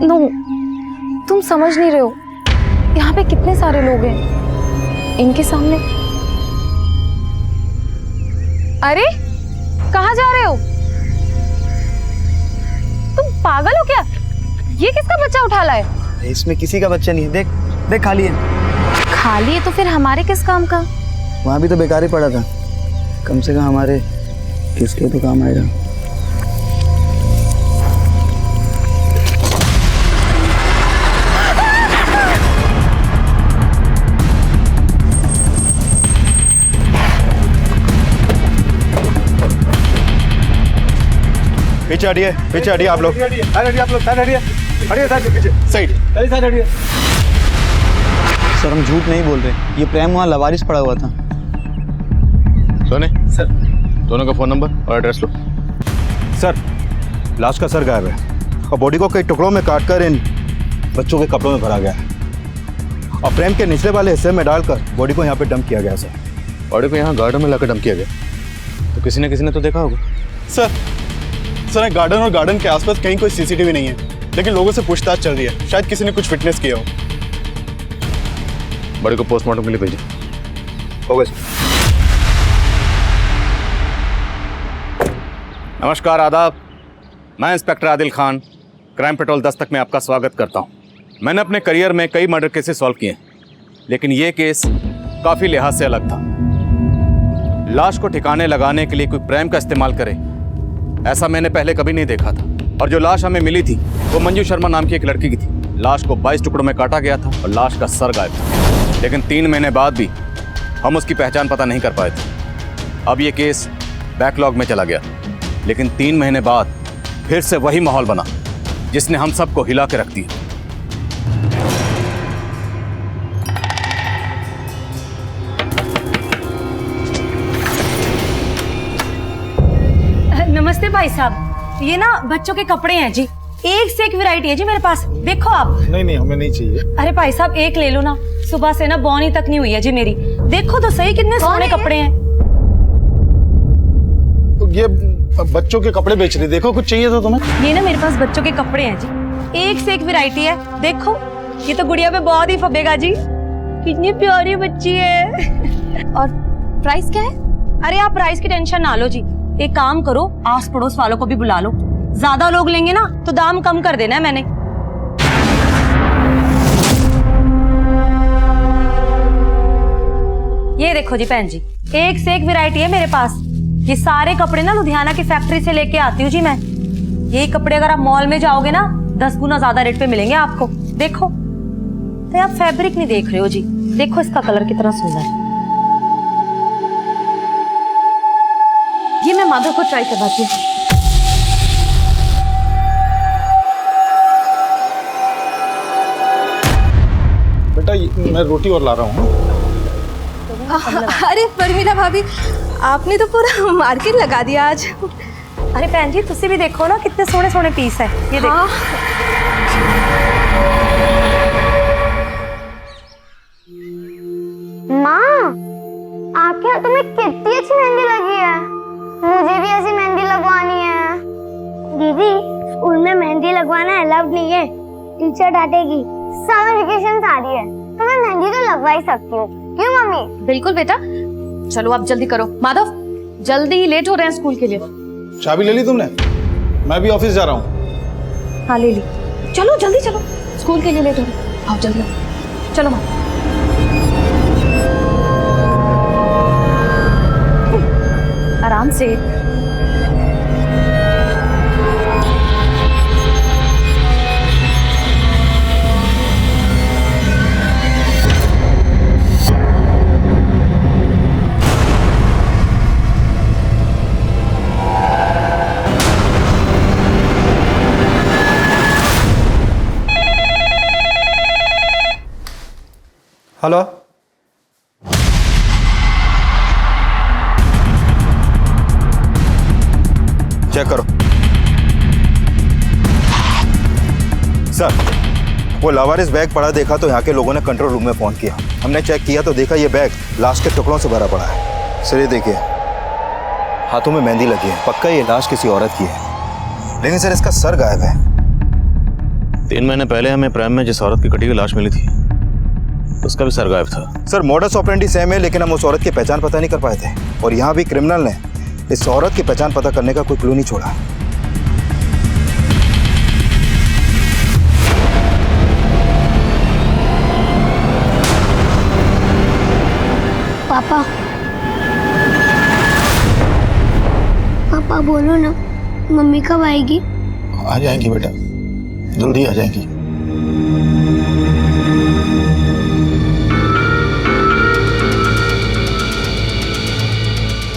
No, तुम समझ नहीं रहे हो, यहाँ पे कितने सारे लोग हैं, इनके सामने। अरे कहाँ जा रहे हो? तुम पागल हो क्या? ये किसका बच्चा उठा लाए? इसमें किसी का बच्चा नहीं है, देख देख खाली है। खाली है तो फिर हमारे किस काम का? वहाँ भी तो बेकार ही पड़ा था, कम से कम हमारे किसके तो काम आएगा। पीछे हटिए आप लोग। सर हम झूठ नहीं बोल रहे, ये प्रेम वहाँ लवारिस पड़ा हुआ था। सोने सर, दोनों का फोन नंबर और एड्रेस लो। सर, लाश का सर गायब है और बॉडी को कई टुकड़ों में काटकर इन बच्चों के कपड़ों में भरा गया है और फ्रेम के निचले वाले हिस्से में डालकर बॉडी को यहाँ पे डंप किया गया। सर बॉडी को यहाँ गार्डन में लाकर डंप किया गया, तो किसी ने तो देखा होगा। सर गार्डन और गार्डन के आसपास कहीं कोई सीसीटीवी नहीं है, लेकिन लोगों से पूछताछ चल रही है, शायद किसी ने कुछ फिटनेस किया हो। बॉडी को पोस्टमार्टम के लिए भेजिए। हो गया सर। नमस्कार, आदाब। मैं inspector Adil Khan, crime petrol Dastak में आपका स्वागत करता हूं। मैंने अपने करियर में कई मर्डर केसेस सॉल्व किए, लेकिन ये केस काफ़ी लिहाज से अलग था। लाश को ठिकाने लगाने के लिए कोई प्रेम का इस्तेमाल करे, ऐसा मैंने पहले कभी नहीं देखा था। और जो लाश हमें मिली थी वो मंजू शर्मा नाम की एक लड़की की थी। लाश को 22 टुकड़ों में काटा गया था और लाश का सर गायब था, लेकिन 3 महीने बाद भी हम उसकी पहचान पता नहीं कर पाए थे। अब ये केस बैकलॉग में चला गया, लेकिन 3 महीने बाद फिर से वही माहौल बना जिसने हम सबको हिला के रख दिया। नमस्ते भाई साहब, ये ना बच्चों के कपड़े हैं जी, एक से एक वैरायटी है जी मेरे पास, देखो आप। नहीं हमें नहीं चाहिए। अरे भाई साहब एक ले लो ना, सुबह से ना बौनी तक नहीं हुई है जी मेरी, देखो तो सही कितने सोने कपड़े हैं। ये बच्चों के कपड़े बेच रही, देखो कुछ चाहिए था तुम्हें? ये ना मेरे पास बच्चों के कपड़े हैं जी, एक से एक वैरायटी है, देखो ये तो गुड़िया पे बहुत ही फबेगा जी, कितनी प्यारी बच्ची है। और प्राइस क्या है? अरे आप प्राइस की टेंशन ना लो जी, एक काम करो आस पड़ोस वालों को भी बुला लो, ज्यादा लोग लेंगे ना तो दाम कम कर देना है मैंने। ये देखो जी बहन जी, एक से एक वैरायटी है मेरे पास। ये सारे कपड़े ना लुधियाना की फैक्ट्री से लेके आती हूँ जी मैं। ये कपड़े अगर आप मॉल में जाओगे ना 10 गुना ज्यादा रेट पे मिलेंगे आपको। देखो तो आप फैब्रिक नहीं देख रहे हो जी, देखो इसका कलर कितना सुंदर है। ये मैं माधव को ट्राई करवाती हूँ। बेटा मैं रोटी और ला रहा हूँ। अरे परमीला भाभी, आपने तो पूरा मार्केट लगा दिया आज। अरे बहन जी तुसी भी देखो ना कितने सोने सोने पीस है, ये देखो। हाँ। माँ, आपके हाथों में कितनी अच्छी मेहंदी लगी है, मुझे भी ऐसी मेहंदी लगवानी है। दीदी स्कूल में मेहंदी लगवाना अलाउड नहीं है, टीचर डांटेगी। समर वेकेशन आ रही है तो मैं मेहंदी तो लगवा ही सकती हूँ, क्यों मम्मी? बिल्कुल बेटा, चलो आप जल्दी करो। माधव जल्दी ही लेट हो रहे हैं स्कूल के लिए। चाबी ले ली तुमने? मैं भी ऑफिस जा रहा हूँ। हाँ ले ली, चलो जल्दी चलो, स्कूल के लिए लेट हो रहे हैं। आओ जल्दी आओ, चलो माँ। आराम से। हेलो, चेक करो। सर, वो लावारिस बैग पड़ा देखा तो यहाँ के लोगों ने कंट्रोल रूम में फोन किया। हमने चेक किया तो देखा ये बैग लाश के टुकड़ों से भरा पड़ा है। सर ये देखिए, हाथों में मेहंदी लगी है, पक्का ये लाश किसी औरत की है, लेकिन सर इसका सर गायब है। 3 महीने पहले हमें प्रेम में जिस औरत की कटी हुई लाश मिली थी उसका भी सर गायब था। सर मॉडस ऑपरेंडी सेम है, लेकिन हम उस औरत की पहचान पता नहीं कर पाए थे। और यहाँ भी क्रिमिनल ने इस औरत की पहचान पता करने का कोई क्लू नहीं छोड़ा। पापा पापा बोलो ना, मम्मी कब आएगी? आ जाएंगी बेटा, जल्दी आ जाएंगी।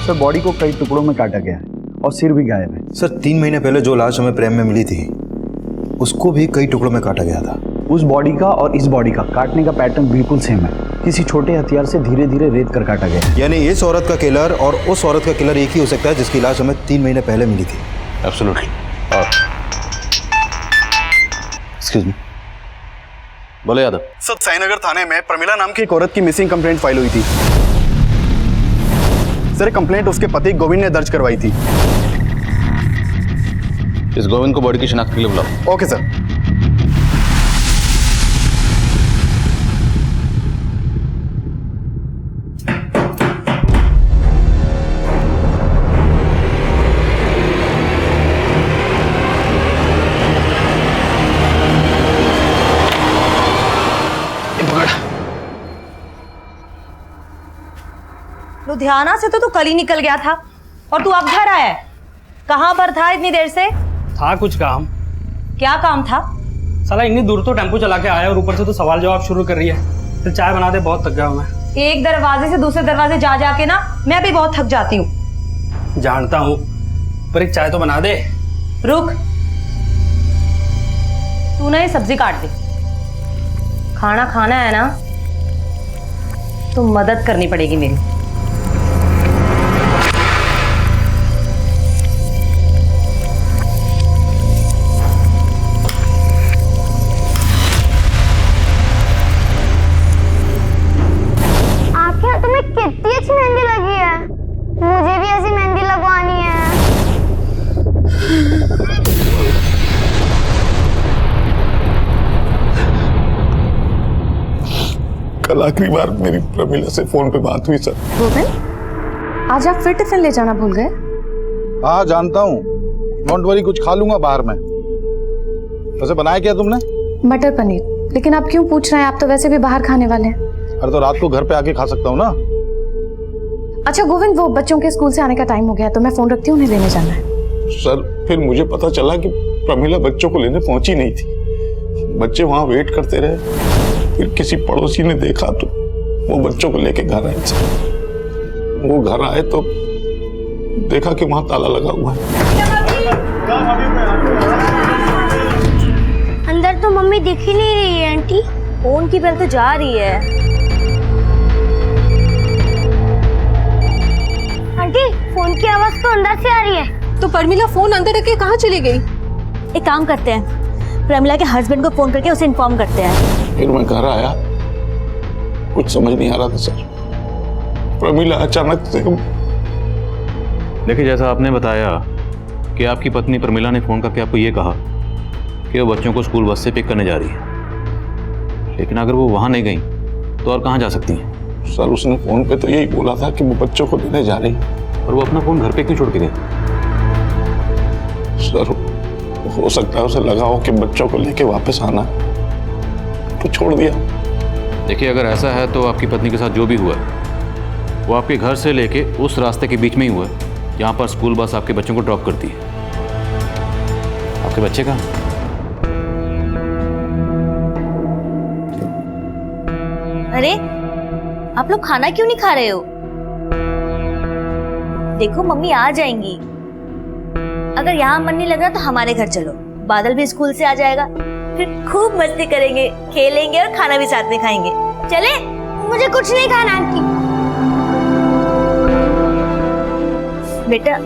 सर बॉडी को कई टुकड़ों में काटा गया है और सिर भी गायब है। सर 3 महीने पहले जो लाश हमें प्रेम में मिली थी उसको भी कई टुकड़ों में काटा गया था। उस बॉडी का और इस बॉडी का काटने का पैटर्न बिल्कुल सेम है। किसी छोटे हथियार से धीरे धीरे रेत कर काटा गया है। यानी इस औरत का किलर और उस औरत का किलर एक ही हो सकता है जिसकी लाश हमें 3 महीने पहले मिली थी। एब्सोल्युटली। एक्सक्यूज मी, बोले यादव। सर साईनगर थाने में प्रमिला नाम की एक औरत की मिसिंग कंप्लेंट फाइल हुई थी। सर कंप्लेंट उसके पति गोविंद ने दर्ज करवाई थी। इस गोविंद को बॉडी की शिनाख्त के लिए बुलाओ। Okay sir. लुधियाना से तो तू कल ही निकल गया था और तू अब घर आया है। कहाँ पर था इतनी देर से? था कुछ काम। क्या काम था? साला इतनी दूर तो टेम्पो चला के आया और ऊपर से तो सवाल जवाब शुरू कर रही है। फिर चाय बना दे, बहुत थक गया हूं मैं। एक दरवाजे से दूसरे दरवाजे जा जाके ना मैं भी बहुत थक जाती हूँ। जानता हूँ, पर एक चाय तो बना दे। रुक, तू ना ये सब्जी काट दे। खाना खाना है ना तो मदद करनी पड़ेगी मेरी। कितनी अच्छी मेहंदी लगी है, मुझे भी ऐसी मेहंदी लगवानी है। कल आखिरी बार मेरी प्रमिला से फोन पे बात हुई सर। गोविंद, आज आप फिर टिफिन ले जाना भूल गए? हाँ जानता हूँ, डोंट वरी, कुछ खा लूंगा बाहर में। वैसे बनाया क्या तुमने? मटर पनीर। लेकिन आप क्यों पूछ रहे हैं? आप तो वैसे भी बाहर खाने वाले हैं। अरे तो रात को घर पे आके खा सकता हूँ ना। अच्छा गोविंद, वो बच्चों के स्कूल से आने का टाइम हो गया तो मैं फोन रखती हूँ, उन्हें लेने जाना है। सर फिर मुझे पता चला कि प्रमिला बच्चों को लेने पहुंची नहीं थी। बच्चे वहां वेट करते रहे। फिर किसी पड़ोसी ने देखा तो वो बच्चों को लेके घर आए। वो घर आए तो देखा कि वहां ताला लगा हुआ है। अंदर तो मम्मी दिख ही नहीं रही है आंटी। फोन की बेल तो जा रही है। आंटी फोन की आवाज तो अंदर से आ रही है। तो प्रमिला फोन अंदर रख के कहाँ चली गई? एक काम करते हैं, प्रमिला के हस्बैंड को फोन करके उसे इन्फॉर्म करते हैं। फिर मैं घर आया, कुछ समझ नहीं आ रहा था सर। प्रमिला अचानक से। देखिए, जैसा आपने बताया कि आपकी पत्नी प्रमिला ने फोन करके आपको ये कहा कि वो बच्चों को स्कूल बस से पिक करने जा रही है, लेकिन अगर वो वहां नहीं गई तो और कहाँ जा सकती हैं? सर उसने फोन पे तो यही बोला था कि वो बच्चों को लेने जा रही है। और वो अपना फोन घर पे क्यों छोड़ के गई? सर हो सकता है उसे लगा हो कि बच्चों को लेके वापस आना, तो छोड़ दिया। देखिए, अगर ऐसा है तो आपकी पत्नी के साथ जो भी हुआ है वो आपके घर से लेके उस रास्ते के बीच में ही हुआ है जहाँ पर स्कूल बस आपके बच्चों को ड्रॉप करती है। आपके बच्चे कहाँ? अरे आप लोग खाना क्यों नहीं खा रहे हो? देखो मम्मी आ जाएंगी। अगर यहाँ मन नहीं लग रहा तो हमारे घर चलो, बादल भी स्कूल से आ जाएगा, फिर खूब मस्ती करेंगे, खेलेंगे और खाना भी साथ में खाएंगे। चले? मुझे कुछ नहीं खाना आंटी। बेटा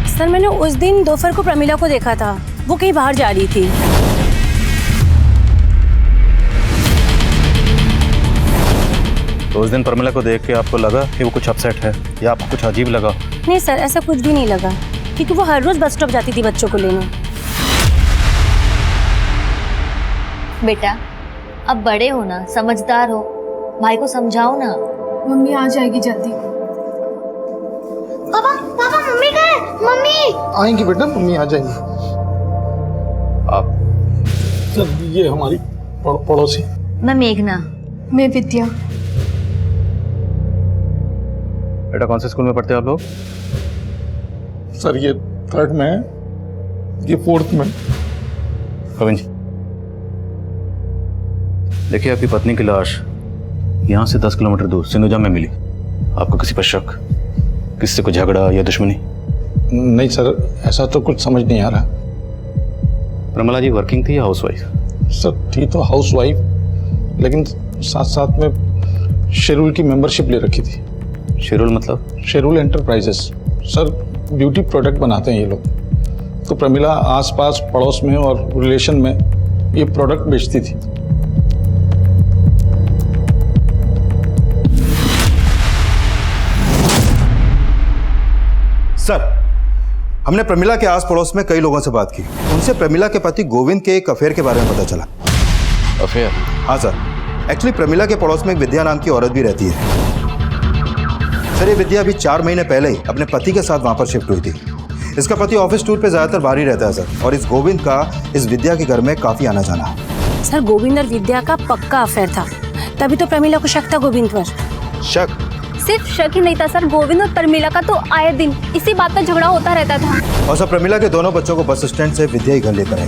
सर मैंने उस दिन दोपहर को प्रमिला को देखा था, वो कहीं बाहर जा रही थी। तो उस दिन प्रमिला को देख के आपको लगा कि वो कुछ अपसेट है या आपको कुछ अजीब लगा? नहीं सर, ऐसा कुछ भी नहीं लगा, क्योंकि वो हर रोज बस स्टॉप जाती थी बच्चों को लेने। बेटा अब बड़े हो ना, समझदार हो, भाई को समझाओ ना। मम्मी आ जाएगी जल्दी। पापा पापा मम्मी कहाँ है? मम्मी आएंगी बेटा, मम्मी आ जाएंगी। आप सर ये हमारी पड़ोसी। मैं मेघना। मैं विद्या। बेटा कौन से स्कूल में पढ़ते हो आप लोग? सर ये 3rd में है, ये 4th में। गोविंद जी, देखिए आपकी पत्नी की लाश यहाँ से 10 किलोमीटर दूर सिंधुजा में मिली। आपको किसी पर शक, किसी से कोई झगड़ा या दुश्मनी? नहीं सर, ऐसा तो कुछ समझ नहीं आ रहा। प्रमिला जी वर्किंग थी या हाउसवाइफ? सर थी तो हाउसवाइफ, लेकिन साथ साथ में शेरूल की मेंबरशिप ले रखी थी। शेरूल मतलब? शेरूल एंटरप्राइजेस। सर ब्यूटी प्रोडक्ट बनाते हैं ये लोग। तो प्रमिला आसपास पड़ोस में और रिलेशन में ये प्रोडक्ट बेचती थी। सर, हमने प्रमिला के आस पड़ोस में कई लोगों से बात की। उनसे प्रमिला के पति गोविंद के एक अफेयर के बारे में पता चला। अफेयर? हाँ सर, एक्चुअली प्रमिला के पड़ोस में एक विद्या नाम की औरत भी रहती है। सर ये विद्या अभी 4 महीने पहले ही अपने पति के साथ वहां पर शिफ्ट हुई थी। इसका पति ऑफिस टूर पे ज्यादातर बाहर ही रहता है सर, और इस गोविंद का इस विद्या के घर में काफी आना जाना है। सर गोविंद और विद्या का पक्का अफेयर था, तभी तो प्रमिला को शक था गोविंद पर। शक? सिर्फ शक ही नहीं था सर, गोविंद और प्रमिला का तो आए दिन इसी बात पर झगड़ा होता रहता था। और सर प्रमिला के दोनों बच्चों को बस स्टैंड से विद्या ही घर लेकर आई।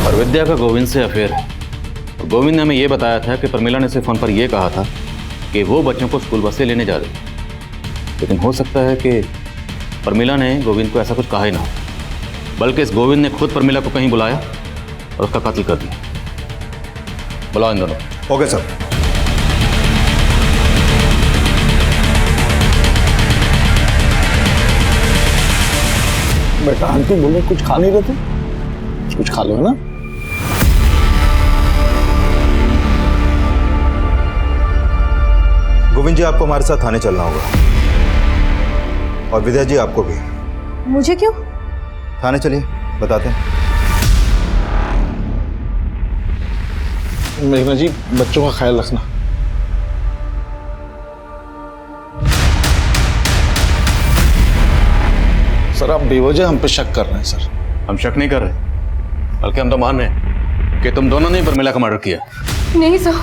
और विद्या का गोविंद से अफेयर है। और गोविंद ने हमें ये बताया था कि प्रमिला ने उसे फोन पर यह कहा था कि वो बच्चों को स्कूल बस से लेने जा रही। लेकिन हो सकता है कि प्रमिला ने गोविंद को ऐसा कुछ कहा ही ना, बल्कि इस गोविंद ने खुद प्रमिला को कहीं बुलाया और उसका कत्ल कर दिया। बुलाओ इन दोनों। Okay sir. बेटा आंटी बोले कुछ खा नहीं रहे थे, कुछ खा लो ना। गोविंद जी आपको हमारे साथ थाने चलना होगा, और विद्या जी आपको भी। मुझे क्यों? थाने चलिए, बताते हैं। मेघना जी बच्चों का ख्याल रखना। सर आप बेवजह हम पे शक कर रहे हैं सर। हम शक नहीं कर रहे, बल्कि हम तो मान रहे हैं कि तुम दोनों ने प्रमिला का मर्डर किया। नहीं सर,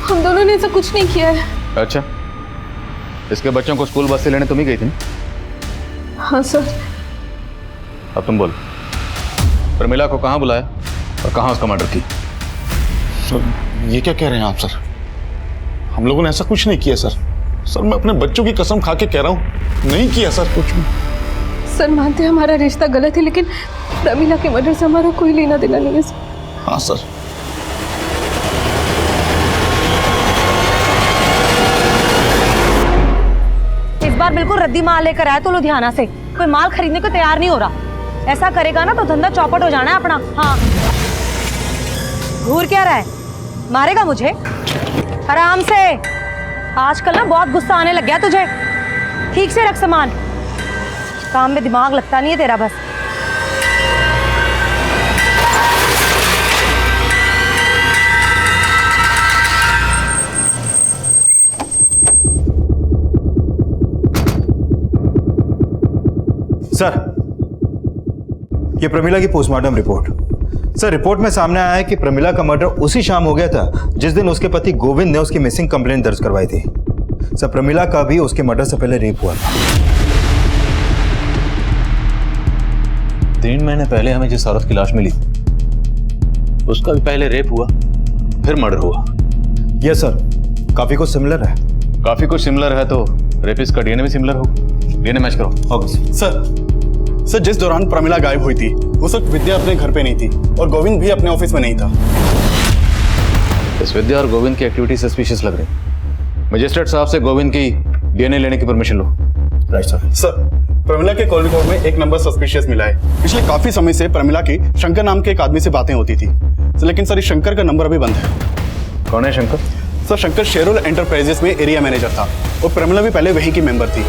हम दोनों ने ऐसा कुछ नहीं किया है। अच्छा, इसके बच्चों को स्कूल बस से लेने तुम ही गई थी? हाँ सर। अब तुम बोलो, प्रमिला को कहाँ बुलाया और कहाँ उसका मर्डर की? सर ये क्या कह रहे हैं आप सर? हम लोगों ने ऐसा कुछ नहीं किया सर। सर मैं अपने बच्चों की कसम खा के कह रहा हूँ, नहीं किया सर कुछ भी। सर मानते हैं हमारा रिश्ता गलत है, लेकिन प्रमिला के मर्डर से हमारा कोई लेना देना नहीं है सर। हाँ सर। इस बार बिल्कुल रद्दी माल लेकर आया तो लुधियाना से, कोई माल खरीदने को तैयार नहीं हो रहा। ऐसा करेगा ना तो धंधा चौपट हो जाना है अपना। हाँ घूर क्या रहा है, मारेगा मुझे? आराम से। आजकल ना बहुत गुस्सा आने लग गया तुझे। ठीक से रख सामान, काम में दिमाग लगता नहीं है तेरा बस। सर ये प्रमिला की पोस्टमार्टम रिपोर्ट। सर रिपोर्ट में सामने आया है कि प्रमिला का मर्डर उसी शाम हो गया था जिस दिन उसके पति गोविंद ने उसकी मिसिंग कंप्लेंट दर्ज करवाई थी। सर प्रमिला का भी उसके मर्डर से पहले रेप हुआ था। 3 महीने पहले हमें जिस औरत की लाश मिली उसका भी पहले रेप हुआ, फिर मर्डर हुआ। यस सर, काफी कुछ सिमिलर है। काफी कुछ सिमिलर है तो रेपिस्ट का डीएनए भी सिमिलर हो। डीएनए मैच करो। ओके सर जिस दौरान प्रमिला गायब हुई थी उस वक्त विद्या अपने घर पे नहीं थी और गोविंद भी अपने ऑफिस में नहीं था। इस विद्या और गोविंद की एक्टिविटी सस्पिशियस लग रही। मजिस्ट्रेट साहब से गोविंद की डीएनए लेने की परमिशन लो। Right sir. सर प्रमिला के कॉल रिकॉर्ड में एक नंबर सस्पिशियस मिला है। पिछले काफी समय से प्रमिला की शंकर नाम के एक आदमी से बातें होती थी। लेकिन सर इस शंकर का नंबर अभी बंद है। कौन है शंकर? सर शंकर शेरोल एंटरप्राइजेस में एरिया मैनेजर था और प्रमिला भी पहले वहीं की मेंबर थी।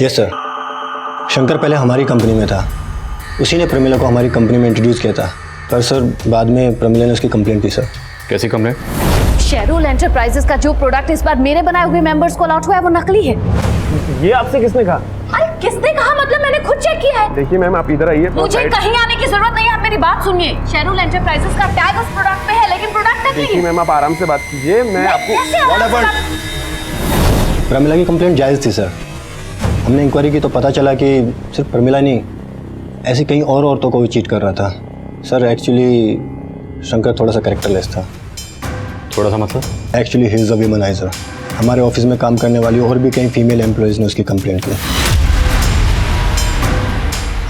यस सर, शंकर पहले हमारी कंपनी में था, उसी ने प्रमिला को हमारी कंपनी में इंट्रोड्यूस किया था, पर सर बाद में प्रमिला ने उसकी कंप्लेंट की। सर कैसी कंप्लेंट? शेरोल एंटरप्राइजेस का जो प्रोडक्ट इस बार मेरे बनाए हुए मेंबर्स को अलॉट हुआ है वो नकली है। ये आपसे किसने कहा? अरे किसने कहा मतलब, मैंने खुद चेक किया है। देखिए मैम, आप इधर आइए। मुझे कहीं आने की जरूरत नहीं है, आप मेरी बात सुनिए। शेरोल एंटरप्राइजेस का टैग उस प्रोडक्ट पे है लेकिन प्रोडक्ट नकली है। देखिए मैम, आप आराम से बात कीजिए, मैं आपको प्रमिला की कंप्लेंट जायज़ थी सर। हमने इंक्वायरी की तो पता चला कि सिर्फ प्रमिला नहीं, ऐसी कई और औरतों को भी चीट कर रहा था। सर एक्चुअली शंकर थोड़ा सा कैरेक्टरलेस था। थोड़ा सा मतलब? Actually he is a womaniser. हमारे ऑफिस में काम करने वाली और भी कई फीमेल एम्प्लॉयज़ ने उसकी कंप्लेंट की।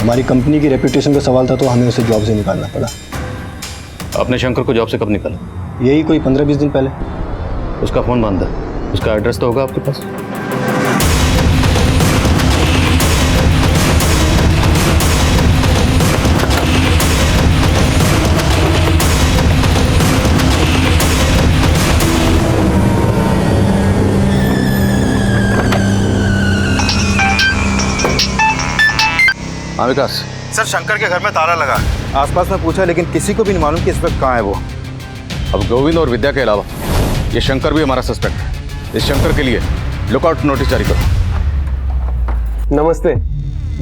हमारी कंपनी की रेपुटेशन का सवाल था तो हमें उसे जॉब से निकालना पड़ा। आपने शंकर को जॉब से कब निकाला? यही कोई 15-20 दिन पहले। उसका फ़ोन बंद है, उसका एड्रेस तो होगा आपके पास? हाँ विकास। सर शंकर के घर में ताला लगा है। आसपास में पूछा लेकिन किसी को भी नहीं मालूम कि इस वक्त कहाँ है वो। अब गोविंद और विद्या के अलावा ये शंकर भी हमारा सस्पेक्ट है। इस शंकर के लिए लुकआउट नोटिस जारी करो। नमस्ते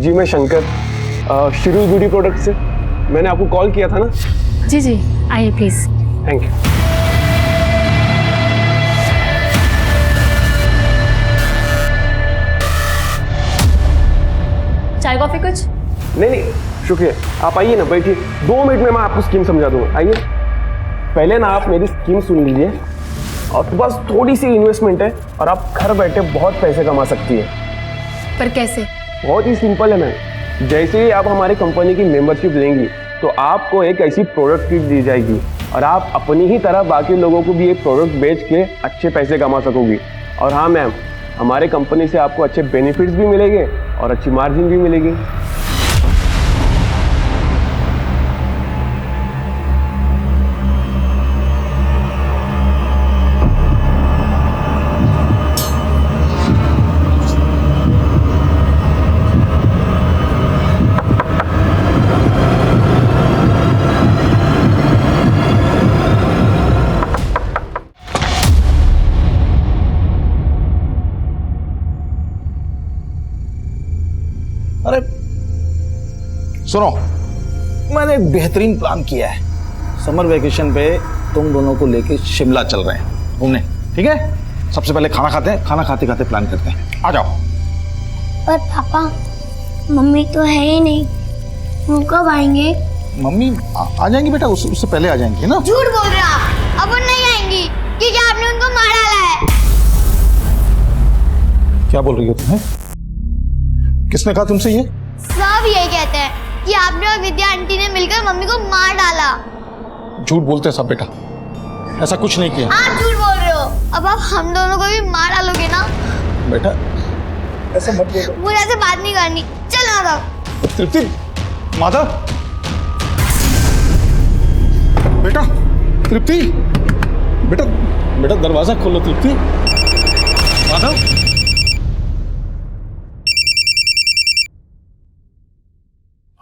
जी, मैं शंकर शिरू ब्यूटी प्रोडक्ट से। मैंने आपको कॉल किया था ना? जी जी, आइए प्लीज। Thank you. चाय कॉफी कुछ? नहीं शुक्रिया, आप आइए ना, बैठिए। 2 मिनट में मैं आपको स्कीम समझा दूंगा। आइए, पहले ना आप मेरी स्कीम सुन लीजिए। और बस थोड़ी सी इन्वेस्टमेंट है और आप घर बैठे बहुत पैसे कमा सकती है। पर कैसे? बहुत ही सिंपल है मैम। जैसे ही आप हमारी कंपनी की मेंबरशिप लेंगी तो आपको एक ऐसी प्रोडक्ट किट दी जाएगी और आप अपनी ही तरह बाकी लोगों को भी ये प्रोडक्ट बेच के अच्छे पैसे कमा सकोगी। और हाँ मैम, हमारे कंपनी से आपको अच्छे बेनिफिट्स भी मिलेंगे और अच्छी मार्जिन भी मिलेगी। अरे सुनो, मैंने एक बेहतरीन प्लान किया है। समर वेकेशन पे तुम दोनों को लेके शिमला चल रहे हैं घूमने, ठीक है? सबसे पहले खाना खाते हैं, खाना खाते खाते प्लान करते हैं। आ जाओ। पर पापा, मम्मी तो है ही नहीं, वो कब आएंगे? मम्मी आ जाएंगी बेटा, उससे पहले आ जाएंगी ना। झूठ बोल रहे हो आप, अब वो नहीं आएंगी क्योंकि आपने उनको मार डाला है। क्या बोल रही हो तुम्हें? किसने कहा तुमसे ये? सब यही कहते हैं कि आपने और विद्या आंटी ने मिलकर मम्मी को मार डाला। झूठ बोलते हैं सब बेटा, ऐसा कुछ नहीं किया। आप झूठ बोल रहे हो। अब आप हम दोनों को भी मार डालोगे ना? बेटा ऐसा मत बोलो। मुझे ऐसे बात नहीं करनी। चल माधव। तृप्ति, माधव, बेटा तृप्ति, बेटा बेटा दरवाजा खोलो तृप्ति। माधव,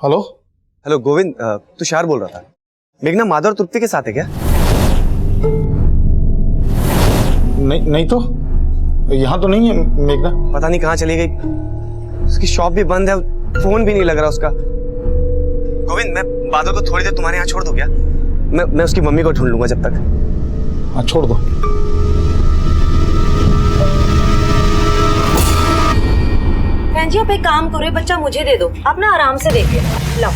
हेलो हेलो गोविंद, तुषार बोल रहा था। मेघना माधव और तृप्ति के साथ है क्या? नहीं तो यहाँ तो नहीं है मेघना। पता नहीं कहाँ चली गई। उसकी शॉप भी बंद है, फोन भी नहीं लग रहा उसका। गोविंद, मैं माधव को थोड़ी देर तुम्हारे यहाँ छोड़ दूं क्या? मैं उसकी मम्मी को ढूंढ लूंगा जब तक। हाँ छोड़ दो। बहन जी, आप एक काम करो, ये बच्चा मुझे दे दो, आप ना आराम से देखिए। लो।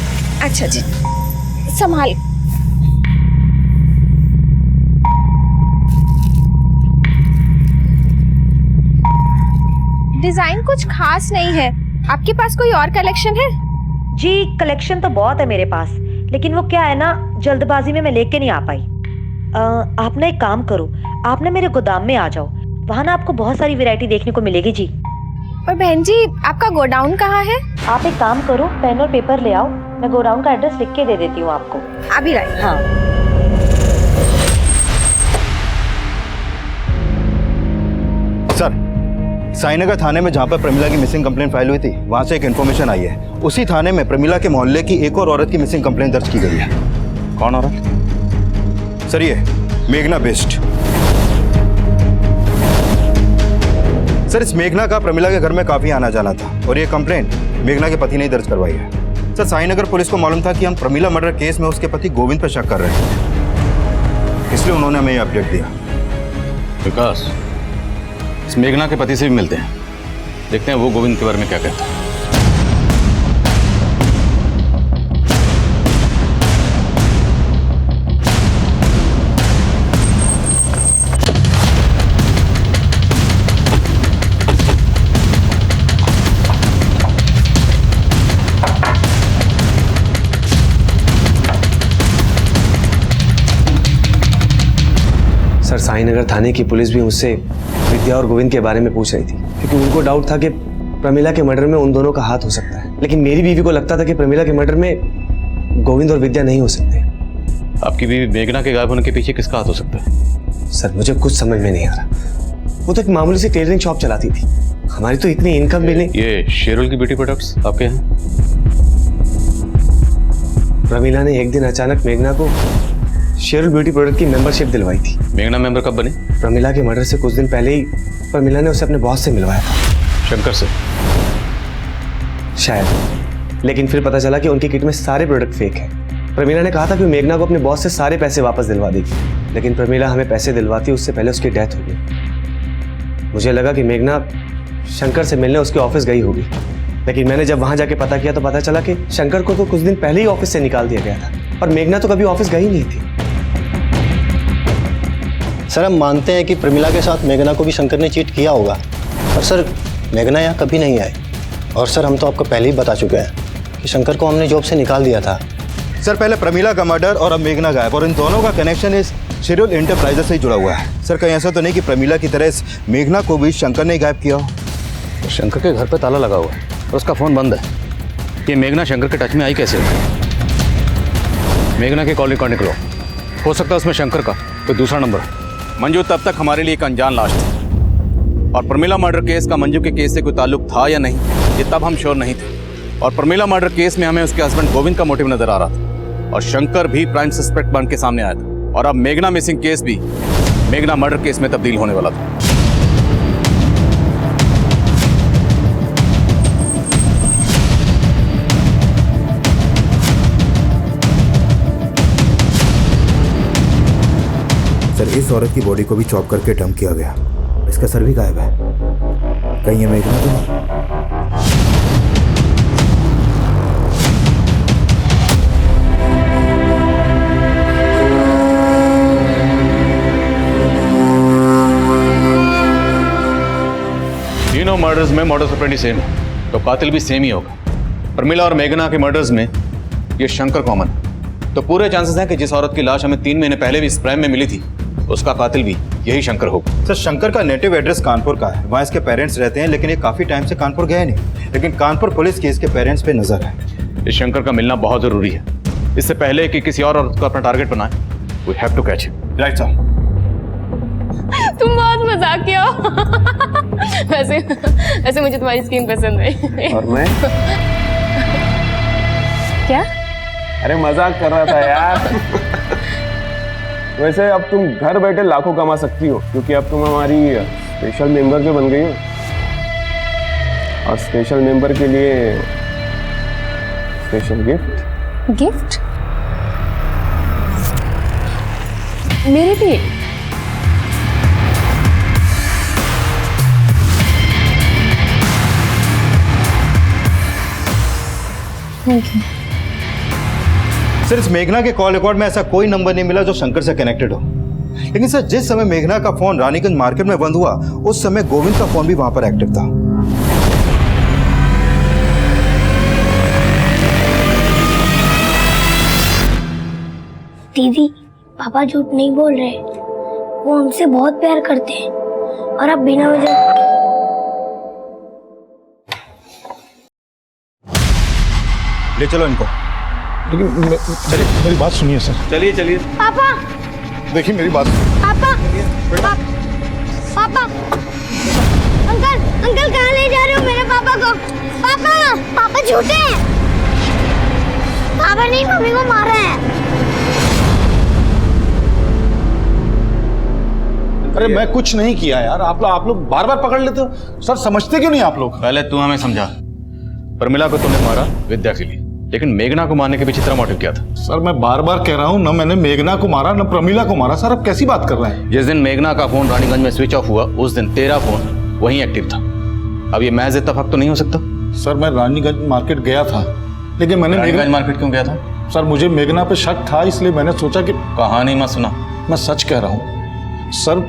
अच्छा जी, संभाल। डिजाइन कुछ खास नहीं है, आपके पास कोई और कलेक्शन है? जी कलेक्शन तो बहुत है मेरे पास, लेकिन वो क्या है ना, जल्दबाजी में मैं लेके नहीं आ पाई। आप ना एक काम करो, आप ना मेरे गोदाम में आ जाओ, वहाँ ना आपको बहुत सारी वैरायटी देखने को मिलेगी जी। और बहन जी आपका गोडाउन कहाँ है? आप एक काम करो, पेन और पेपर ले आओ, मैं गोडाउन का एड्रेस लिख के दे देती हूँ आपको। अभी लाई। हाँ। सर, साईनगर थाने में जहाँ पर प्रमिला की मिसिंग कंप्लेंट फाइल हुई थी, वहाँ से एक इन्फॉर्मेशन आई है। उसी थाने में प्रमिला के मोहल्ले की एक और औरत की मिसिंग कंप्लेंट दर्ज की गई है। कौन औरत? सर, ये मेघना बेस्ट। सर, इस मेघना का प्रमिला के घर में काफी आना जाना था और ये कंप्लेंट मेघना के पति ने दर्ज करवाई है। सर, साईनगर पुलिस को मालूम था कि हम प्रमिला मर्डर केस में उसके पति गोविंद पर शक कर रहे हैं, इसलिए उन्होंने हमें ये अपडेट दिया। विकास, इस मेघना के पति से भी मिलते हैं, देखते हैं वो गोविंद के बारे में क्या कहता है। सर, साईनगर थाने की पुलिस भी मुझसे विद्या और गोविंद के बारे में पूछ रही थी, क्योंकि उनको डाउट था कि प्रमिला के मर्डर में उन दोनों का हाथ हो सकता है। लेकिन मेरी बीवी को लगता था कि प्रमिला के मर्डर में गोविंद और विद्या नहीं हो सकते। आपकी बीवी मेघना के गायब होने के पीछे किसका हाथ हो सकता है? सर, मुझे कुछ समझ में नहीं आ रहा। वो तो एक मामूली सी टेलरिंग शॉप चलाती थी, हमारी तो इतनी इनकम भी नहीं। ये शेरुल की ब्यूटी प्रोडक्ट्स आपके हैं? प्रमिला ने एक दिन अचानक मेघना को शेरुल ब्यूटी प्रोडक्ट की मेंबरशिप दिलवाई थी। मेघना मेंबर कब बनी? प्रमिला के मर्डर से कुछ दिन पहले ही प्रमिला ने उसे अपने बॉस से मिलवाया था। शंकर से? शायद, लेकिन फिर पता चला कि उनकी किट में सारे प्रोडक्ट फेक है। प्रमिला ने कहा था कि मेघना को अपने बॉस से सारे पैसे वापस दिलवा देगी, लेकिन प्रमिला हमें पैसे दिलवाती उससे पहले उसकी डेथ हो गई। मुझे लगा कि मेघना शंकर से मिलने उसके ऑफिस गई होगी, लेकिन मैंने जब वहां जाके पता किया तो पता चला कि शंकर को तो कुछ दिन पहले ही ऑफिस से निकाल दिया गया था और मेघना तो कभी ऑफिस गई नहीं थी। सर, हम मानते हैं कि प्रमिला के साथ मेघना को भी शंकर ने चीट किया होगा, और सर मेघना यहाँ कभी नहीं आई। और सर, हम तो आपको पहले ही बता चुके हैं कि शंकर को हमने जॉब से निकाल दिया था। सर, पहले प्रमिला का मर्डर और अब मेघना गायब, और इन दोनों का कनेक्शन इस शेरुल एंटरप्राइजेस से ही जुड़ा हुआ है। सर, कहीं ऐसा तो नहीं कि प्रमिला की तरह इस मेघना को भी शंकर ने गायब किया हो? तो शंकर के घर पे ताला लगा हुआ है और उसका फोन बंद है। ये मेघना शंकर के टच में आई कैसे? मेघना की कॉल रिकॉर्डिंग लो, हो सकता है उसमें शंकर का कोई दूसरा नंबर है। मंजू तब तक हमारे लिए एक अनजान लाश थी, और प्रमिला मर्डर केस का मंजू के केस से कोई ताल्लुक था या नहीं, ये तब हम श्योर नहीं थे। और प्रमिला मर्डर केस में हमें उसके हस्बैंड गोविंद का मोटिव नजर आ रहा था, और शंकर भी प्राइम सस्पेक्ट बन के सामने आया था। और अब मेघना मिसिंग केस भी मेघना मर्डर केस में तब्दील होने वाला था। सर, इस औरत की बॉडी को भी चॉप करके डंप किया गया, इसका सर भी गायब है। कहीं ये मेघना तो नहीं? तीनों मर्डर्स में मॉडस ऑपरेंडी सेम है, तो कातिल भी सेम ही होगा। प्रमिला और मेघना के मर्डर्स में ये शंकर कॉमन है, तो पूरे चांसेस हैं कि जिस औरत की लाश हमें 3 महीने पहले भी इस प्राइम में मिली थी, उसका कातिल भी यही शंकर होगा। सर, शंकर का नेटिव एड्रेस कानपुर का है, वहाँ इसके पेरेंट्स रहते हैं, लेकिन ये काफी टाइम से कानपुर गए नहीं। लेकिन कानपुर पुलिस की इसके पेरेंट्स पे नजर है। इस शंकर का मिलना बहुत जरूरी है, इससे पहले कि किसी और औरत को अपना टारगेट बनाए। We have to catch him. Right sir. तुम बहुत मजाकिया हो। वैसे मुझे तुम्हारी स्किन पसंद है। और मैं? क्या? अरे मजाक कर रहा था यार। वैसे अब तुम घर बैठे लाखों कमा सकती हो, क्योंकि अब तुम हमारी स्पेशल मेंबर जो बन गई हो, और स्पेशल मेंबर के लिए स्पेशल गिफ्ट। गिफ्ट? मेरे लिए? Thank you. सर, इस मेघना के कॉल रिकॉर्ड में ऐसा कोई नंबर नहीं मिला जो शंकर से कनेक्टेड हो। लेकिन सर, जिस समय मेघना का फोन रानीगंज मार्केट में बंद हुआ, उस समय गोविंद का फोन भी वहां पर एक्टिव था। दीदी, पापा झूठ नहीं बोल रहे, वो हमसे बहुत प्यार करते हैं, और अब बिना वजह ले चलो इनको। लेकिन मेरी बात सुनिए सर। चलिए चलिए। पापा देखिए मेरी बात। पापा पापा अंकल अंकल कहाँ ले जा रहे हो मेरे पापा को? पापा पापा झूठे हैं। पापा नहीं मम्मी को मारा है। अरे मैं कुछ नहीं किया यार, आप लोग बार बार पकड़ लेते हो सर। समझते क्यों नहीं आप लोग? पहले तू हमें समझा। प्रमिला को तूने मारा विद्या के लिए, लेकिन मेघना को मारने के पीछे तेरा मोटिव क्या था? सर मैं बार बार कह रहा हूँ, न मैंने मेघना को मारा न प्रमिला को मारा। सर आप कैसी बात कर रहे हैं? जिस दिन मेघना का फोन रानीगंज में स्विच ऑफ हुआ उस दिन तेरा फोन वहीं एक्टिव था। अब ये महज इत्तेफाक तो नहीं हो सकता? सर मैं रानीगंज मार्केट गया था, लेकिन मैंने रानीगंज मार्केट क्यों गया था? सर मुझे मेघना पे शक था, इसलिए मैंने सोचा कि कहानी मत सुना। मैं सच कह रहा हूँ सर।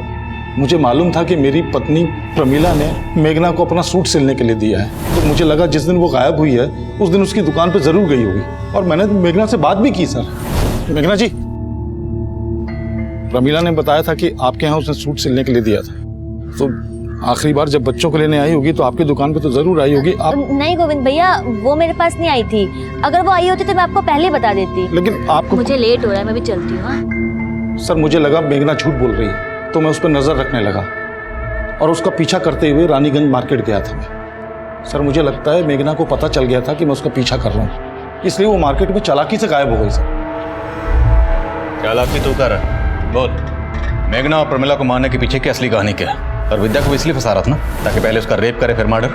मुझे मालूम था कि मेरी पत्नी प्रमिला ने मेघना को अपना सूट सिलने के लिए दिया है, तो मुझे लगा जिस दिन वो गायब हुई है उस दिन उसकी दुकान पे जरूर गई होगी। और मैंने मेघना से बात भी की सर। मेघना जी, प्रमिला ने बताया था कि आपके यहाँ उसने सूट सिलने के लिए दिया था, तो आखिरी बार जब बच्चों को लेने आई होगी तो आपकी दुकान पे तो जरूर आई होगी। आप नहीं गोविंद भैया, वो मेरे पास नहीं आई थी। अगर वो आई होती तो मैं आपको पहले बता देती। लेकिन आपको मुझे लेट हो रहा है, मैं भी चलती हूँ। हाँ? सर मुझे लगा मेघना झूठ बोल रही है, तो मैं उस पर नजर रखने लगा और उसका पीछा करते हुए रानीगंज मार्केट गया था मैं। सर मुझे लगता है मेघना को पता चल गया था कि मैं उसका पीछा कर रहा हूँ, इसलिए वो मार्केट में चालाकी से गायब हो गई। सर चालाकी तू कर बोल, मेघना और प्रमिला को मारने के पीछे की असली कहानी क्या है? और विद्या को इसलिए फंसा रहा था ना ताकि पहले उसका रेप करे फिर मर्डर।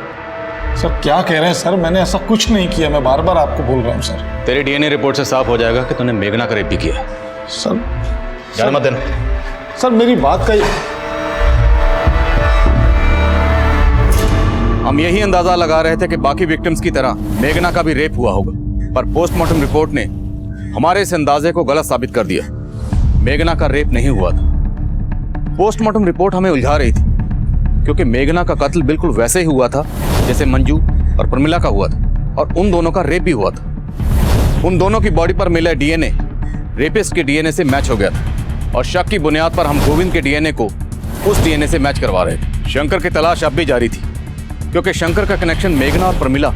सर क्या कह रहे हैं सर? मैंने ऐसा कुछ नहीं किया, मैं बार बार आपको बोल रहा हूँ सर। तेरी डीएनए रिपोर्ट से साफ हो जाएगा कि तूने मेघना का रेप भी किया है। सर ज्यादा मत देना। सर मेरी बात का हम यही अंदाजा लगा रहे थे कि बाकी विक्टिम्स की तरह मेघना का भी रेप हुआ होगा, पर पोस्टमार्टम रिपोर्ट ने हमारे इस अंदाजे को गलत साबित कर दिया। मेघना का रेप नहीं हुआ था। पोस्टमार्टम रिपोर्ट हमें उलझा रही थी क्योंकि मेघना का कत्ल बिल्कुल वैसे ही हुआ था जैसे मंजू और प्रमिला का हुआ था, और उन दोनों का रेप भी हुआ था। उन दोनों की बॉडी पर मिला डीएनए रेपिस्ट के डीएनए से मैच हो गया था, और शक की बुनियाद पर हम गोविंद के डीएनए को उस डीएनए से मैच करवा रहे थे। शंकर की तलाश अब भी जारी थी क्योंकि शंकर का कनेक्शन मेघना और प्रमिला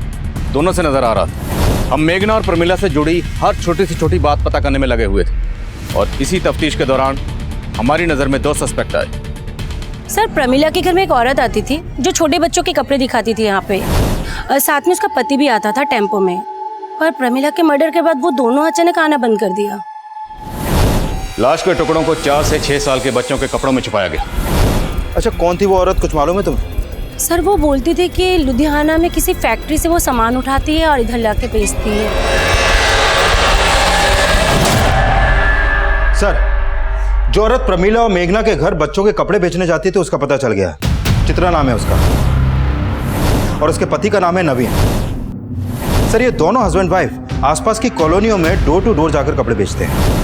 दोनों से नजर आ रहा था। हम मेघना और प्रमिला से जुड़ी हर छोटी से छोटी बात पता करने में लगे हुए थे, और इसी तफ्तीश के दौरान हमारी नजर में 2 सस्पेक्ट आए। सर प्रमिला के घर में एक औरत आती थी जो छोटे बच्चों के कपड़े दिखाती थी यहाँ पे, और साथ में उसका पति भी आता था टेम्पो में। पर प्रमिला के मर्डर के बाद वो दोनों अचानक आना बंद कर दिया। लाश के टुकड़ों को 4 से 6 साल के बच्चों के कपड़ों में छुपाया गया। अच्छा कौन थी वो औरत, कुछ मालूम है तुम्हें? सर वो बोलती थी कि लुधियाना में किसी फैक्ट्री से वो सामान उठाती है और इधर लाके बेचती है। सर जो औरत प्रमिला और मेघना के घर बच्चों के कपड़े बेचने जाती थी उसका पता चल गया। चित्रा नाम है उसका, और उसके पति का नाम है नवीन। सर ये दोनों हस्बैंड वाइफ आसपास की कॉलोनियों में डोर टू डोर जाकर कपड़े बेचते हैं।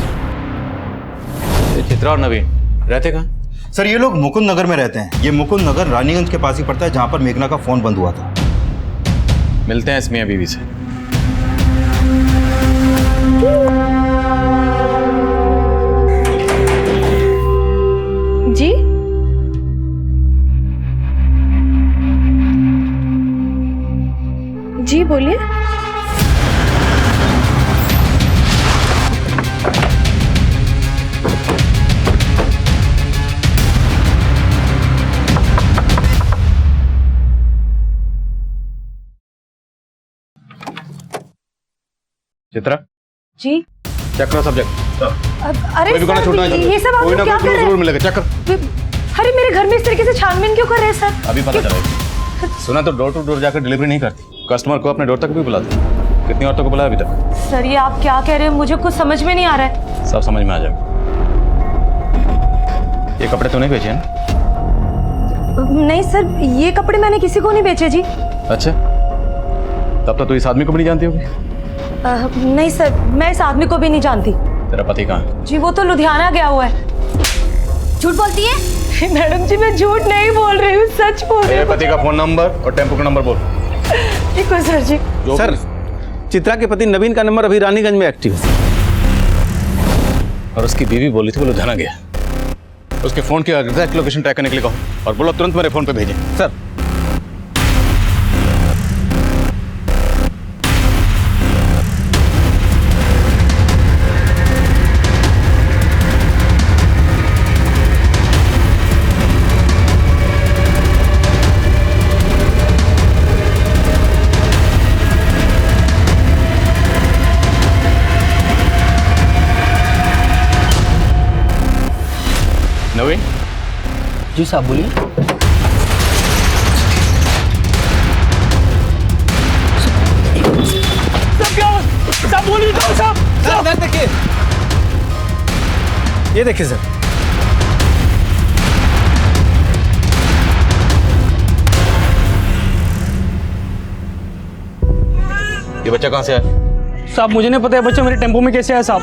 चित्रा और नवीन रहते कहाँ? सर ये लोग मुकुंद नगर में रहते हैं। ये मुकुंद नगर रानीगंज के पास ही पड़ता है जहां पर मेघना का फोन बंद हुआ था। मिलते हैं इस मियां बीवी से। जी जी बोलिए। चित्रा जी चेक करो सब्जेक्ट। अरे कोई भी कोना छूटना है ये सब आप कोई ना लोग क्या कोई कर रहे जरूर हैं? मिलेगा। चेक कर, अरे मेरे घर में इस तरीके से छानबीन क्यों कर रहे हैं सर? अभी पता चलेगा। सुना तो डोर टू डोर जाकर डिलीवरी नहीं करती, कस्टमर को अपने डोर तक भी बुलाती। कितनी औरतों को बुलाया अभी तक? सर ये आप क्या कह रहे हैं, मुझे कुछ समझ में नहीं आ रहा है। सब समझ में आ जाएगा। ये कपड़े तो नहीं बेचे हैं ना? नहीं सर ये कपड़े मैंने किसी को नहीं बेचे जी। अच्छा तब तो तू इस आदमी को भी नहीं जानती होगी। नहीं सर मैं इस आदमी को भी नहीं जानती। तेरा पति कहाँ है? जी वो तो लुधियाना गया हुआ है। झूठ बोलती है? मैडम जी मैं झूठ नहीं बोल रही हूँ, सच बोल रही तेरे हूँ। पति का फोन नंबर और टेम्पो का नंबर बोल। ठीक है सर जी। सर चित्रा के पति नवीन का नंबर अभी रानीगंज में एक्टिव है। और उसकी बीवी बोली थी वो लुधियाना गया। उसके फोन की एग्जैक्ट लोकेशन ट्रैक करने के लिए कहो और बोलो तुरंत मेरे फोन पे भेजें। सर जी साहब बोलिए। साहब बोलिए साहब देखिए, ये देखिए सर। ये बच्चा कहाँ से आया? साहब मुझे नहीं पता है बच्चा मेरे टेम्पो में कैसे आया साहब।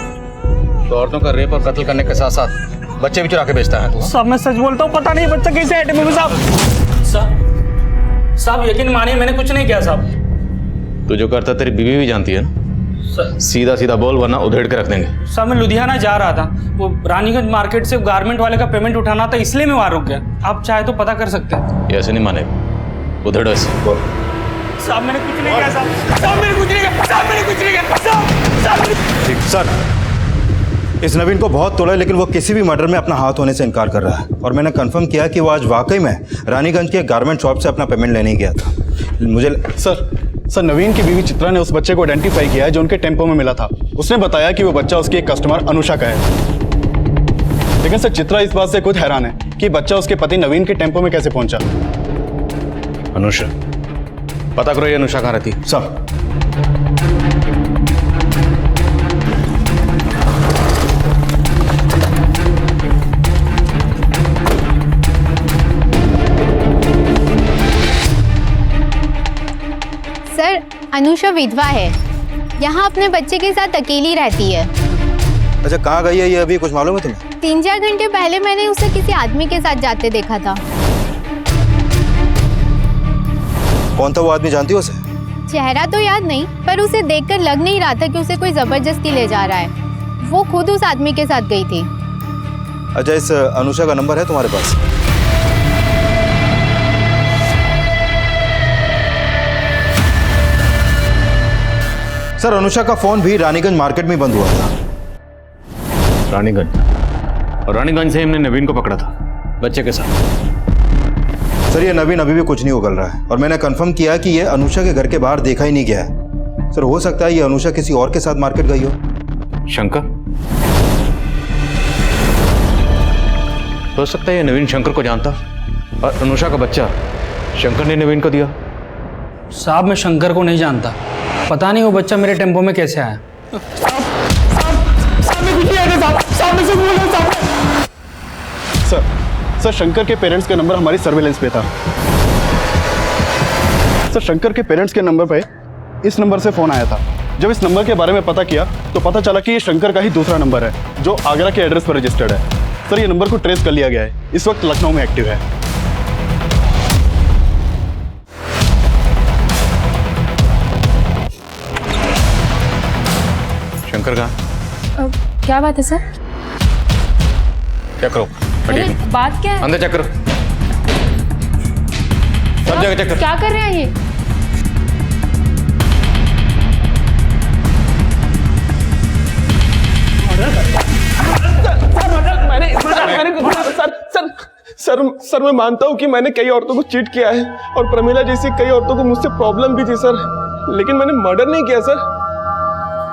तो औरतों का रेप और कत्ल करने के साथ साथ बच्चे भी चुरा के बेचता है तू? साहब मैं सच बोलता हूँ, पता नहीं बच्चा कैसे आया टेम्पो में साहब। साहब यकीन मानिए मैंने कुछ नहीं किया साहब। तू जो करता तेरी बीवी भी जानती है ना? सीधा सीधा बोल वरना उधेड़ के रख देंगे। साहब मैं लुधियाना जा रहा था, वो रानीगंज मार्केट से गारमेंट वाले का पेमेंट उठाना था, इसलिए मैं वहां रुक गया। आप चाहे तो पता कर सकते हैं। ये ऐसे नहीं मानेगा, उधेड़ो ऐसे। बोल। साहब मैंने कुछ नहीं किया साहब। साहब मैंने कुछ नहीं किया। साहब मैंने कुछ नहीं किया। साहब ठीक सर, इस नवीन को बहुत तोड़ा लेकिन वो किसी भी मर्डर में अपना हाथ होने से इनकार कर रहा है और मैंने कंफर्म किया कि वो आज वाकई में रानीगंज के गारमेंट शॉप से अपना पेमेंट लेने गया था। मुझे सर नवीन की बीवी चित्रा ने उस बच्चे को आइडेंटिफाई किया है जो उनके टेम्पो में मिला था। उसने बताया कि वो बच्चा उसकी एक कस्टमर अनुषा का है। लेकिन सर चित्रा इस बात से खुद हैरान है कि बच्चा उसके पति नवीन के टेम्पो में कैसे पहुंचा। अनुषा, पता करो ये अनुषा कहाँ रहती? सब सर अनुषा विधवा है, यहाँ अपने बच्चे के साथ अकेली रहती है। अच्छा कहाँ गई है ये, अभी कुछ मालूम है तुम्हें? 3-4 घंटे पहले मैंने उसे किसी आदमी के साथ जाते देखा था। कौन था वो आदमी, जानती हो उसे? चेहरा तो याद नहीं, पर उसे देखकर लग नहीं रहा था कि उसे कोई जबरदस्ती ले जा रहा है। वो खुद उस आदमी के साथ गई थी। अच्छा इस अनुषा का नंबर है तुम्हारे पास? सर अनुषा का फोन भी रानीगंज मार्केट में बंद हुआ था। रानीगंज? और रानीगंज से हमने नवीन को पकड़ा था बच्चे के साथ। सर ये नवीन अभी भी कुछ नहीं उगल रहा है और मैंने कंफर्म किया कि ये अनुषा के घर के बाहर देखा ही नहीं गया है। सर हो सकता है ये अनुषा किसी और के साथ मार्केट गई हो। शंकर? हो सकता है ये नवीन शंकर को जानता और अनुषा का बच्चा शंकर ने नवीन को दिया। साहब मैं शंकर को नहीं जानता, पता नहीं वो बच्चा मेरे टेम्पो में कैसे आया। सर शंकर के पेरेंट्स का नंबर हमारी सर्वेलेंस पे था। सर शंकर के पेरेंट्स के नंबर पे इस नंबर से फोन आया था। जब इस नंबर के बारे में पता किया तो पता चला कि ये शंकर का ही दूसरा नंबर है जो आगरा के एड्रेस पर रजिस्टर्ड है। सर ये नंबर को ट्रेस कर लिया गया है, इस वक्त लखनऊ में एक्टिव है। शंकर कहाँ? क्या बात है सर? क्या करो? अरे बात क्या है? अंदर चेक करो, सब जगह चेक करो। क्या कर रहे हैं ये? सर मैं मानता हूँ कि मैंने कई औरतों को चीट किया है और प्रमिला जैसी कई औरतों को मुझसे प्रॉब्लम भी थी सर, लेकिन मैंने मर्डर नहीं किया सर।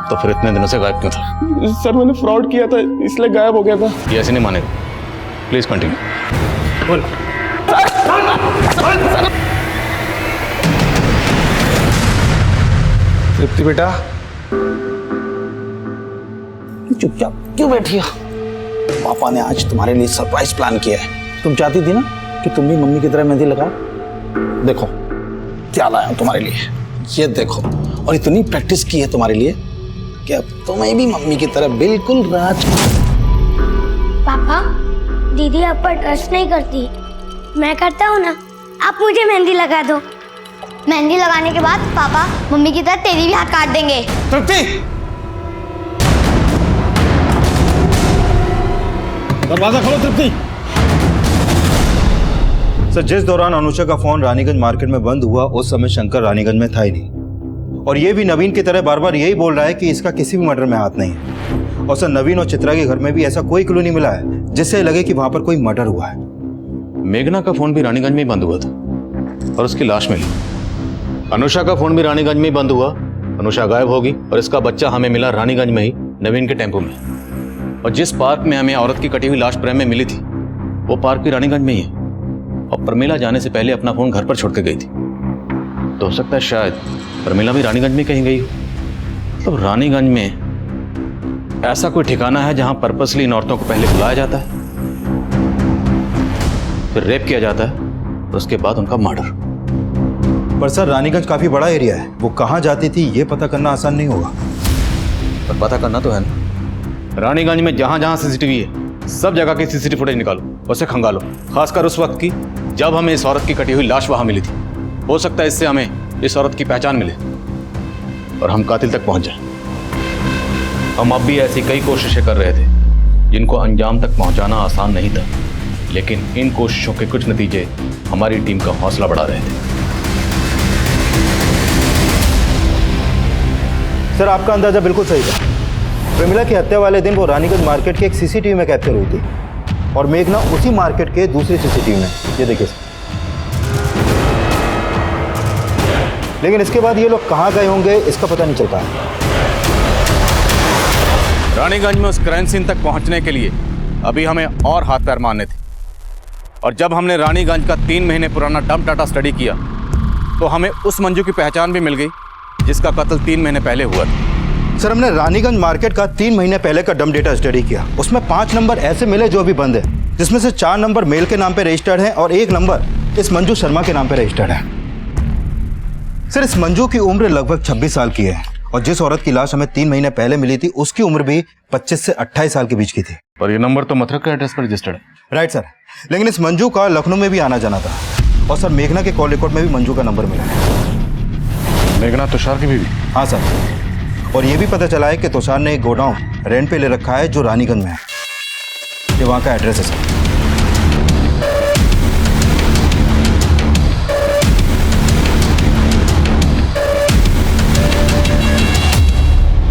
तो फिर इतने दिनों से गायब क्यों था? सर मैंने फ्रॉड किया था इसलिए गायब हो गया था। ये ऐसे नहीं मानेगा, प्लीज कंटिन्यू। बोल। तृप्ति बेटा चुपचाप क्यों बैठी हो? पापा ने आज तुम्हारे लिए सरप्राइज प्लान किया है। तुम चाहती थी ना कि तुम भी मम्मी की तरह मेहंदी लगाओ। देखो क्या लाया हूं तुम्हारे लिए, ये देखो। और इतनी प्रैक्टिस की है तुम्हारे लिए कि अब तुम्हें भी मम्मी की तरह बिल्कुल राज। पापा दीदी आप पर ट्रस्ट नहीं करती, मैं करता हूँ ना। आप मुझे मेहंदी लगा दो। मेहंदी लगाने के बाद पापा मम्मी की तरह तेरी भी हाथ काट देंगे। तृप्ति, दरवाजा खोलो तृप्ति। सर जिस दौरान अनुषा का फोन रानीगंज मार्केट में बंद हुआ उस समय शंकर रानीगंज में था ही नहीं और ये भी नवीन की तरह बार बार यही बोल रहा है कि इसका किसी भी मर्डर में हाथ नहीं है। और सर नवीन और चित्रा के घर में भी ऐसा कोई क्लू नहीं मिला है जिससे लगे कि वहां पर कोई मर्डर हुआ है। मेघना का फोन भी रानीगंज में ही बंद हुआ था और उसकी लाश मिली। अनुषा का फोन भी रानीगंज में ही बंद हुआ, अनुषा गायब होगी और इसका बच्चा हमें मिला रानीगंज में ही नवीन के टेम्पो में। और जिस पार्क में हमें औरत की कटी हुई लाश प्रेम में मिली थी वो पार्क भी रानीगंज में ही है। और प्रमीला जाने से पहले अपना फोन घर पर छोड़ के गई थी। तो हो सकता है शायद प्रमीला भी रानीगंज में कहीं गई हो। तो रानीगंज में ऐसा कोई ठिकाना है जहां पर्पसली इन औरतों को पहले बुलाया जाता है, फिर रेप किया जाता है, उसके बाद उनका मर्डर। पर सर रानीगंज काफी बड़ा एरिया है, वो कहाँ जाती थी ये पता करना आसान नहीं होगा। पर पता करना तो है ना। रानीगंज में जहां जहां सीसीटीवी है सब जगह की सीसीटीवी फुटेज निकालो, उसे खंगालो, खासकर उस वक्त की जब हमें इस औरत की कटी हुई लाश वहां मिली थी। हो सकता है इससे हमें इस औरत की पहचान मिले और हम कातिल तक पहुंच जाएं। हम अब भी ऐसी कई कोशिशें कर रहे थे जिनको अंजाम तक पहुंचाना आसान नहीं था, लेकिन इन कोशिशों के कुछ नतीजे हमारी टीम का हौसला बढ़ा रहे थे। सर आपका अंदाजा बिल्कुल सही था। प्रमिला की हत्या वाले दिन वो रानीगंज मार्केट के एक सीसीटीवी में कैप्चर हुई थी और मेघना उसी मार्केट के दूसरे सीसीटीवी में। ये देखिए सर। लेकिन इसके बाद ये लोग कहाँ गए होंगे इसका पता नहीं चल पाया। रानीगंज में उस क्राइम सीन तक पहुंचने के लिए अभी हमें और हाथ पैर मारने थे, और जब हमने रानीगंज का 3 महीने पुराना डंप डाटा स्टडी किया तो हमें उस मंजू की पहचान भी मिल गई जिसका कत्ल 3 महीने पहले हुआ था। सर हमने रानीगंज मार्केट का 3 महीने पहले का डंप डेटा स्टडी किया। उसमें 5 नंबर ऐसे मिले जो अभी बंद है, जिसमें से 4 नंबर मेल के नाम पे रजिस्टर्ड है और 1 नंबर इस मंजू शर्मा के नाम पे रजिस्टर्ड है। सर इस मंजू की उम्र लगभग 26 साल की है और जिस औरत की लाश हमें 3 महीने पहले मिली थी उसकी उम्र भी 25 से 28 साल के बीच की थी। और ये नंबर तो मथुरा के एड्रेस पर रजिस्टर्ड है। राइट सर, लेकिन इस मंजू का लखनऊ में भी आना जाना था और सर मेघना के कॉल रिकॉर्ड में भी मंजू का नंबर मिला है। मेघना तुषार की बीवी? हाँ सर, और ये भी पता चला है कि तुषार ने एक गोडाउन रेंट पे ले रखा है जो रानीगंज में है। ये वहाँ का एड्रेस है सर।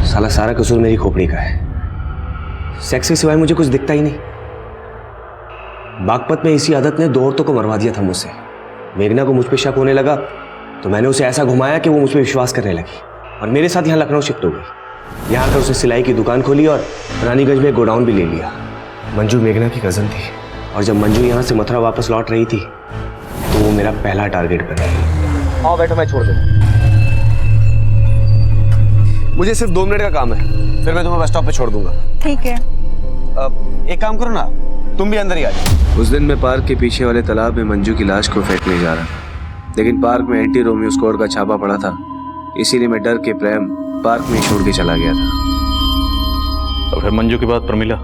साला सारा कसूर मेरी खोपड़ी का है। सेक्स के सिवाय मुझे कुछ दिखता ही नहीं। बागपत में इसी आदत ने 2 औरतों को मरवा दिया था मुझसे। मेघना को मुझ पे शक होने लगा तो मैंने उसे ऐसा घुमाया कि वो मुझ पे विश्वास करने लगी और मेरे साथ यहाँ लखनऊ शिफ्ट हो गई। यहाँ आकर उसने सिलाई की दुकान खोली और रानीगंज में गोडाउन भी ले लिया। मंजू मेघना की कज़न थी और जब मंजू यहाँ से मथुरा वापस लौट रही थी तो वो मेरा पहला टारगेट बना। आओ बैठो, मैं छोड़ दूँ। मुझे सिर्फ 2 मिनट का काम है, फिर मैं तुम्हें बस स्टॉप पे छोड़ दूंगा। ठीक है। एक काम करो ना, तुम भी अंदर ही आ जाओ। उस दिन मैं पार्क के पीछे वाले तालाब में मंजू की लाश को फेंकने जा रहा, लेकिन पार्क में एंटी रोमियो स्क्वाड का छापा पड़ा था, इसीलिए मैं डर के प्रेम पार्क में छोड़ के चला गया था। और फिर मंजू के बाद प्रमिला?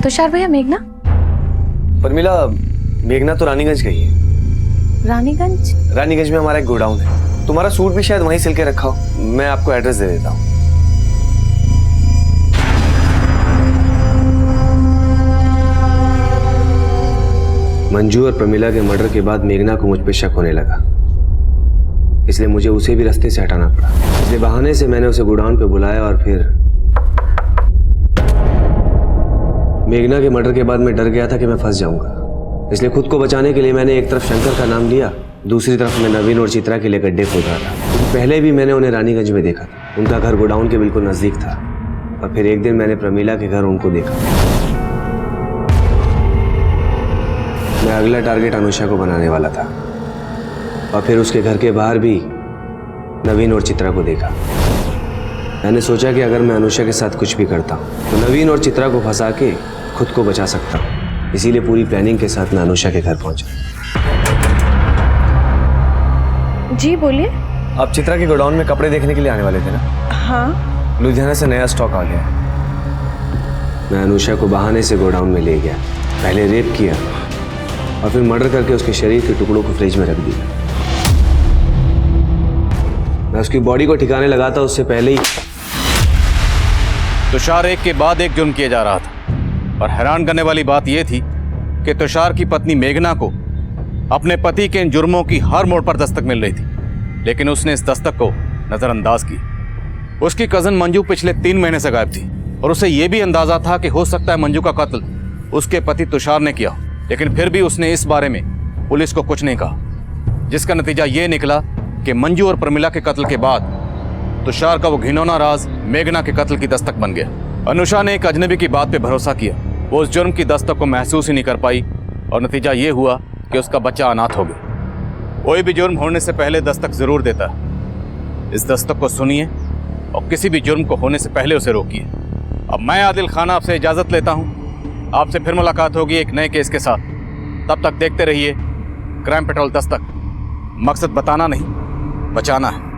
तुषार भैया मेघना? प्रमिला, मेघना तो रानीगंज गई है। रानीगंज? रानीगंज में हमारा एक गोडाउन है, तुम्हारा सूट भी शायद वहीं सिल के रखा हो। मैं आपको एड्रेस दे देता हूँ। मंजू और प्रमिला के मर्डर के बाद मेघना को मुझ पे शक होने लगा, इसलिए मुझे उसे भी रास्ते से हटाना पड़ा। इसलिए बहाने से मैंने उसे गोडाउन पे बुलाया और फिर मेघना के मर्डर के बाद मैं डर गया था कि मैं फंस जाऊंगा, इसलिए खुद को बचाने के लिए मैंने एक तरफ शंकर का नाम लिया, दूसरी तरफ मैं नवीन और चित्रा के लिए गड्ढे खोद रहा था, क्योंकि पहले भी मैंने उन्हें रानीगंज में देखा था। उनका घर गोडाउन के बिल्कुल नज़दीक था और फिर एक दिन मैंने प्रमिला के घर उनको देखा। मैं अगला टारगेट अनुषा को बनाने वाला था और फिर उसके घर के बाहर भी नवीन और चित्रा को देखा। मैंने सोचा कि अगर मैं अनुषा के साथ कुछ भी करता हूँ तो नवीन और चित्रा को फंसा के खुद को बचा सकता हूँ, इसीलिए पूरी प्लानिंग के साथ मैं अनुषा के घर पहुंचा। जी बोलिए। आप चित्रा के गोडाउन में कपड़े देखने के लिए आने वाले थे ना? हाँ। लुधियाना से नया स्टॉक आ गया है। मैं अनुषा को बहाने से गोडाउन में ले गया, पहले रेप किया और फिर मर्डर करके उसके शरीर के टुकड़ों को फ्रिज में रख दिया। मैं उसकी बॉडी को ठिकाने लगाता उससे पहले ही तुषार एक के बाद एक जुर्म किए जा रहा था और हैरान करने वाली बात यह थी कि तुषार की पत्नी मेघना को अपने पति के इन जुर्मों की हर मोड़ पर दस्तक मिल रही थी, लेकिन उसने इस दस्तक को नजरअंदाज किया। उसकी कजन मंजू पिछले 3 महीने से गायब थी और उसे यह भी अंदाजा था कि हो सकता है मंजू का कत्ल उसके पति तुषार ने किया, लेकिन फिर भी उसने इस बारे में पुलिस को कुछ नहीं कहा, जिसका नतीजा ये निकला कि मंजू और प्रमिला के कत्ल के बाद तुषार का वो घिनौना राज मेघना के कत्ल की दस्तक बन गया। अनुषा ने एक अजनबी की बात पे भरोसा किया, वो उस जुर्म की दस्तक को महसूस ही नहीं कर पाई और नतीजा ये हुआ कि उसका बच्चा अनाथ हो गया। कोई भी जुर्म होने से पहले दस्तक जरूर देता है। इस दस्तक को सुनिए और किसी भी जुर्म को होने से पहले उसे रोकिए। अब मैं आदिल खान आपसे इजाजत लेता हूँ। आपसे फिर मुलाकात होगी एक नए केस के साथ। तब तक देखते रहिए क्राइम पेट्रोल दस्तक। मकसद बताना नहीं, बचाना है।